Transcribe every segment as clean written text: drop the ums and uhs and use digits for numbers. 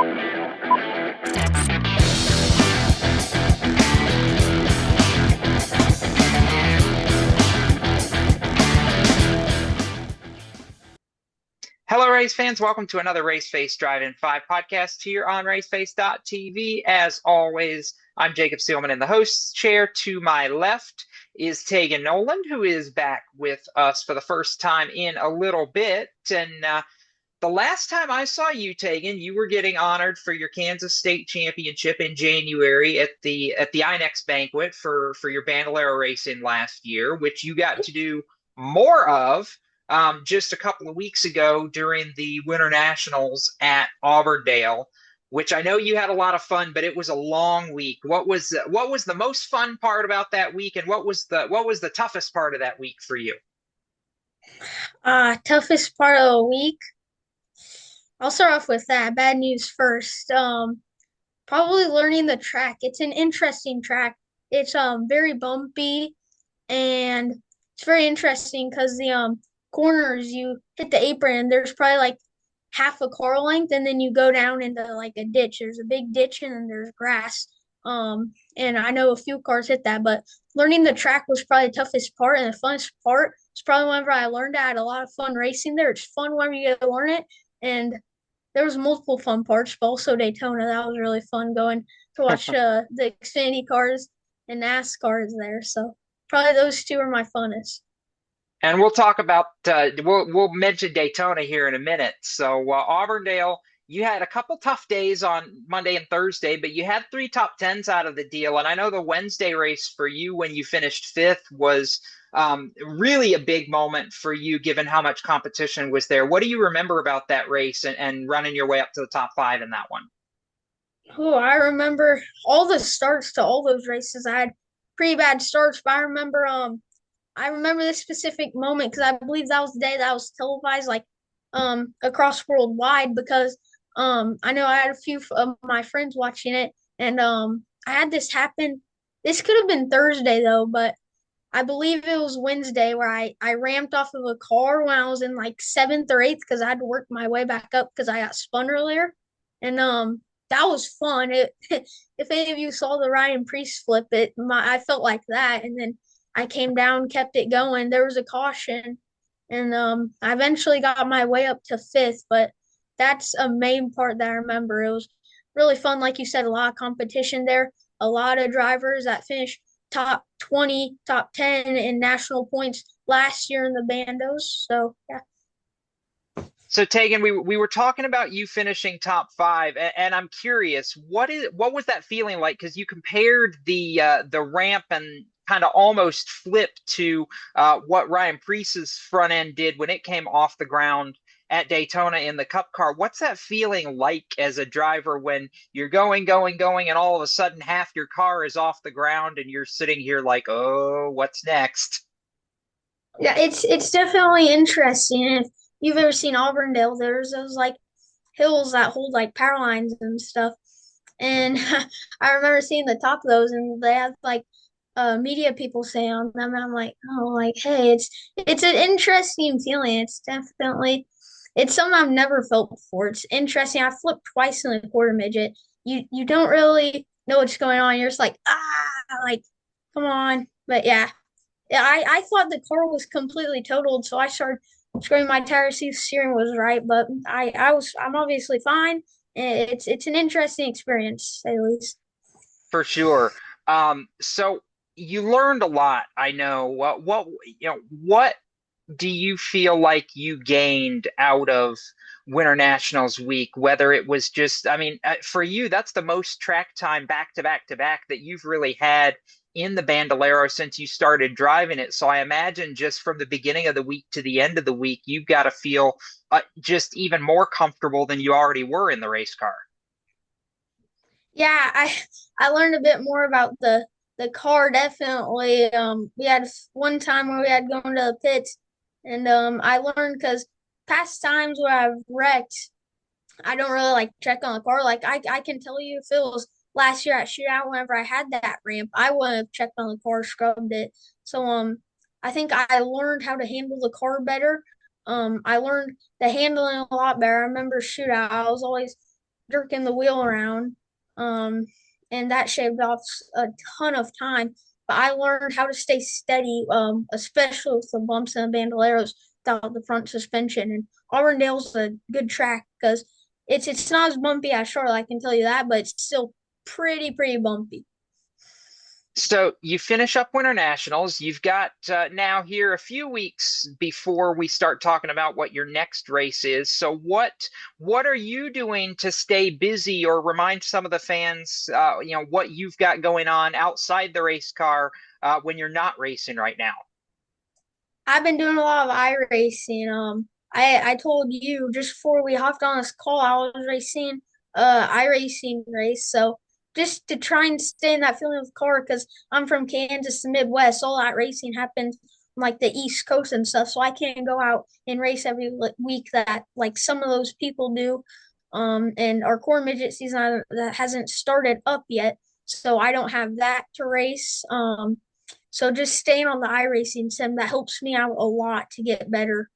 Hello, race fans. Welcome to another Race Face Drive-In 5 podcast here on raceface.tv. As always, I'm Jacob Seelman in the host's chair. To my left is Taegan Knowland, who is back with us for the first time in a little bit. And the last time I saw you, Taegan, you were getting honored for your Kansas State championship in January at the INEX banquet for your Bandolero racing last year, which you got to do more of just a couple of weeks ago during the Winter Nationals at Auburndale, which I know you had a lot of fun, but it was a long week. What was the most fun part about that week, and what was the toughest part of that week for you? Toughest part of the week. I'll start off with that. Bad news first. Probably learning the track. It's an interesting track. It's very bumpy, and it's very interesting because the corners, you hit the apron and there's probably like half a car length, and then you go down into like a ditch. There's a big ditch and then there's grass. And I know a few cars hit that, but learning the track was probably the toughest part, and the funnest part was probably whenever I learned it. I had a lot of fun racing there. It's fun whenever you get to learn it, and there was multiple fun parts, but also Daytona. That was really fun going to watch the Xfinity cars and NASCARs there. So probably those two are my funnest. And we'll talk about we'll mention Daytona here in a minute. So Auburndale, you had a couple tough days on Monday and Thursday, but you had three top tens out of the deal. And I know the Wednesday race for you when you finished fifth was really a big moment for you, given how much competition was there. What do you remember about that race and running your way up to the top five in that one? Oh, I remember all the starts to all those races. I had pretty bad starts, but I remember this specific moment because I believe that was the day that was televised like across worldwide because I know I had a few of my friends watching it, and I had this happen. This could have been Thursday though, but I believe it was Wednesday where I ramped off of a car when I was in like seventh or eighth because I had to work my way back up because I got spun earlier. And that was fun. If any of you saw the Ryan Priest flip, I felt like that. And then I came down, kept it going. There was a caution, and I eventually got my way up to fifth. But that's a main part that I remember. It was really fun, like you said, a lot of competition there, a lot of drivers that finished top 20, top 10 in national points last year in the Bandos. So yeah. So Tegan, we were talking about you finishing top five, and I'm curious, what was that feeling like? Because you compared the ramp and kind of almost flipped to what Ryan Preece's front end did when it came off the ground at Daytona in the Cup car. What's that feeling like as a driver when you're going, going, going, and all of a sudden half your car is off the ground and you're sitting here like, oh, what's next? Yeah, it's definitely interesting. If you've ever seen Auburndale, there's those like hills that hold like power lines and stuff. And I remember seeing the top of those, and they have like media people saying on them, and I'm like, oh, like, hey, it's an interesting feeling. It's something I've never felt before. It's interesting. I flipped twice in a quarter midget. You don't really know what's going on. You're just like, come on. But yeah, I thought the car was completely totaled, so I started screwing my tire to see if the steering was right. But I'm obviously fine. It's an interesting experience, to say the least. For sure. So you learned a lot, I know. What do you feel like you gained out of Winter Nationals week? Whether it was just, I mean, for you, that's the most track time back to back to back that you've really had in the Bandolero since you started driving it. So I imagine just from the beginning of the week to the end of the week, you've got to feel just even more comfortable than you already were in the race car. Yeah, I learned a bit more about the car definitely. We had one time where we had gone to the pits, and I learned because past times where I've wrecked, I don't really like check on the car. Like I can tell you if it was last year at shootout whenever I had that ramp, I would have checked on the car, scrubbed it. So I think I learned how to handle the car better. I learned the handling a lot better. I remember shootout, I was always jerking the wheel around. Um, and that shaved off a ton of time. But I learned how to stay steady, especially with the bumps and the bandoleros without the front suspension. And Auburndale's a good track because it's not as bumpy as Charlotte, I can tell you that, but it's still pretty bumpy. So you finish up Winter Nationals. You've got now here a few weeks before we start talking about what your next race is. So what are you doing to stay busy or remind some of the fans, what you've got going on outside the race car when you're not racing right now? I've been doing a lot of iRacing. I told you just before we hopped on this call, I was racing iRacing race. So just to try and stay in that feeling of the car, because I'm from Kansas, the Midwest, all that racing happens on, like the East Coast and stuff. So I can't go out and race every week that like some of those people do. And our core midget season that hasn't started up yet, so I don't have that to race. So just staying on the iRacing sim, that helps me out a lot to get better.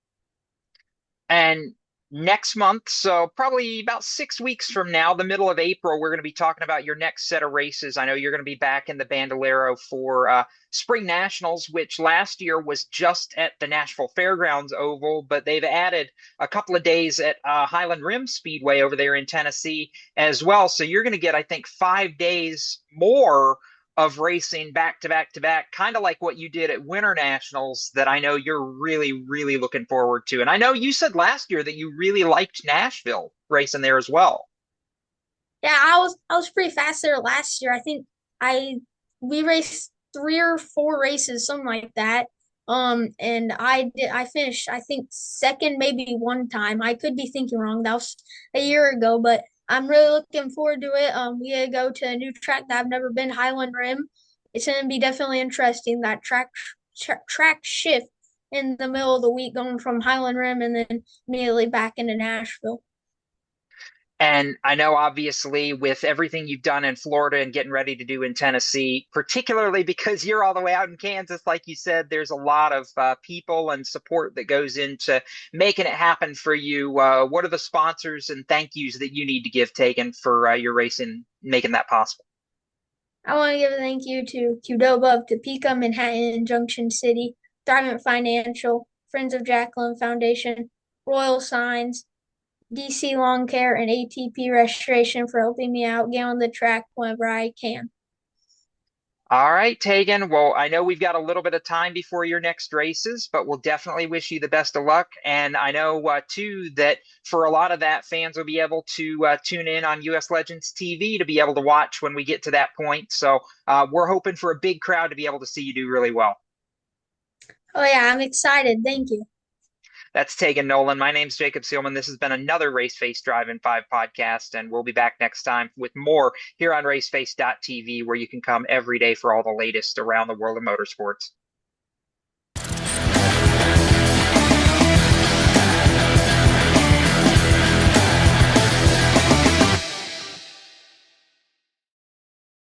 And next month, so probably about 6 weeks from now, the middle of April, we're going to be talking about your next set of races. I know you're going to be back in the Bandolero for Spring Nationals, which last year was just at the Nashville Fairgrounds Oval, but they've added a couple of days at Highland Rim Speedway over there in Tennessee as well. So you're going to get, I think, 5 days more of racing back to back to back, kind of like what you did at Winter Nationals that I know you're really looking forward to. And I know you said last year that you really liked Nashville racing there as well. Yeah, I was pretty fast there last year. I think I we raced 3 or 4 races, something like that. And I finished I think second, maybe one time. I could be thinking wrong. That was a year ago, but I'm really looking forward to it. We gotta go to a new track that I've never been, Highland Rim. It's gonna be definitely interesting. That track shift in the middle of the week, going from Highland Rim and then immediately back into Nashville. And I know, obviously, with everything you've done in Florida and getting ready to do in Tennessee, particularly because you're all the way out in Kansas, like you said, there's a lot of people and support that goes into making it happen for you. What are the sponsors and thank yous that you need to give Taken for your racing, making that possible? I want to give a thank you to Qdoba of Topeka, Manhattan, and Junction City, Thrivent Financial, Friends of Jacqueline Foundation, Royal Signs, DC Lawn Care, and ATP Restoration for helping me out, get on the track whenever I can. All right, Tegan. Well, I know we've got a little bit of time before your next races, but we'll definitely wish you the best of luck. And I know, too, that for a lot of that, fans will be able to tune in on US Legends TV to be able to watch when we get to that point. So we're hoping for a big crowd to be able to see you do really well. Oh, yeah, I'm excited. Thank you. That's Taegan Knowland. My name's Jacob Seelman. This has been another Race Face Drive in 5 podcast, and we'll be back next time with more here on raceface.tv, where you can come every day for all the latest around the world of motorsports.